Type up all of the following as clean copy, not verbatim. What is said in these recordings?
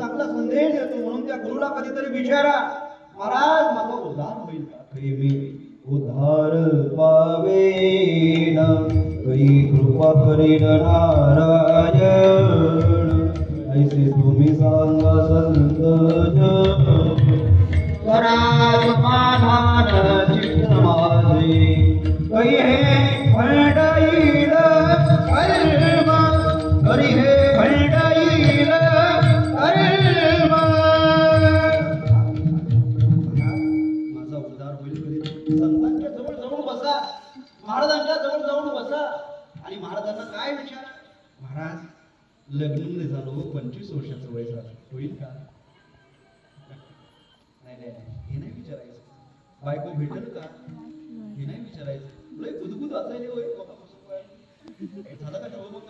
चांगला संदेश देतो म्हणून त्या गुरुला कधीतरी विचारा, महाराज माझा उद्धार होईल का? मी उद्धार पावेन करी कृपा करीन नारायण, ऐसे तुम्ही सांगा संत करा समाधान चित्त माझे, करी हे फळडाईल कर्म, करी हे फळडाईल कर्म. माझा उद्धार होईल कधी? संतांच्या जवळ जाऊन बसा, महाराजांच्या जवळ जाऊन बसा आणि महाराजांना काय विचार, महाराज लग्न नाही झालो 25 वर्षाचं वय झालं, होईल का? नाही, हे नाही विचारायचं. बायको भेटेल का? हे नाही विचारायचं. लय गुदगुद असायला होय झालं का ठेव मग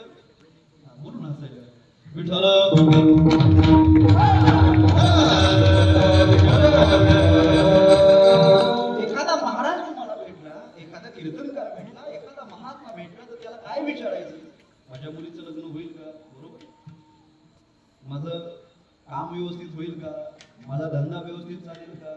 म्हणून असायला विठ्ठल एखादा महाराज तुम्हाला भेटला, एखादा कीर्तनकार भेटला, एखादा महात्मा भेटला तर त्याला काय विचारायचं? माझ्या मुलीचं लग्न होईल का? बरोबर. माझं काम व्यवस्थित होईल का? माझा धंदा व्यवस्थित चालेल का?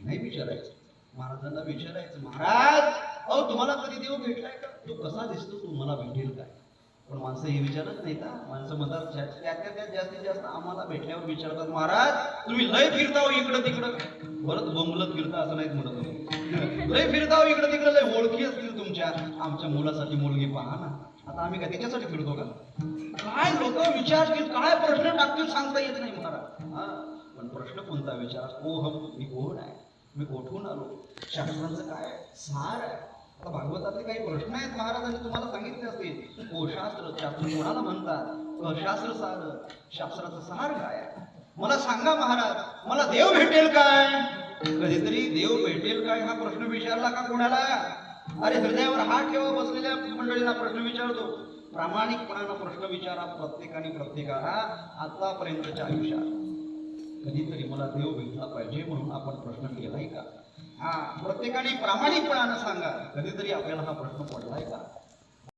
नाही विचारायचं. महाराजांना विचारायचं, महाराज अहो तुम्हाला कधी देव भेटलाय का? तो कसा दिसतो? तुम्हाला भेटेल काय? पण माणसं हे विचारत नाही का? माणसं म्हणतात त्यात जास्तीत जास्त आम्हाला भेटल्यावर विचारतात, महाराज तुम्ही लय फिरताव इकडं तिकडं. परत बोंबलत फिरता असं नाहीत म्हणत, लय फिरताव इकडं तिकडं, लय ओळखी असतील तुमच्या. आमच्या मुलासाठी मुलगी पहा ना. आता आम्ही काय त्याच्यासाठी फिरतो का? काय लोक विचारतील, काय प्रश्न टाकतील सांगता येत नाही महाराज. पण प्रश्न कोणता विचार? ओहम, मी कोण आहे, मी कोठून आलो, शास्त्रांचं काय सार आहे. आता भागवतातले काही प्रश्न आहेत महाराजांनी तुम्हाला सांगितले असतील. ओ शास्त्र कोणाला म्हणतात? शास्त्र सार, शास्त्राचं सार काय आहे मला सांगा महाराज. मला देव भेटेल काय? कधीतरी देव भेटेल काय हा प्रश्न विचारला का कोणाला? अरे हृदयावर हात ठेवा बसलेल्या मंडळींना प्रश्न विचारतो. प्रामाणिकपणानं प्रश्न विचारा प्रत्येकाला आतापर्यंतच्या आयुष्यात कधीतरी मला देव भेटला पाहिजे म्हणून आपण प्रश्न केलाय का? प्रत्येकाने प्रामाणिकपणानं सांगा, कधीतरी आपल्याला हा प्रश्न पडलाय का?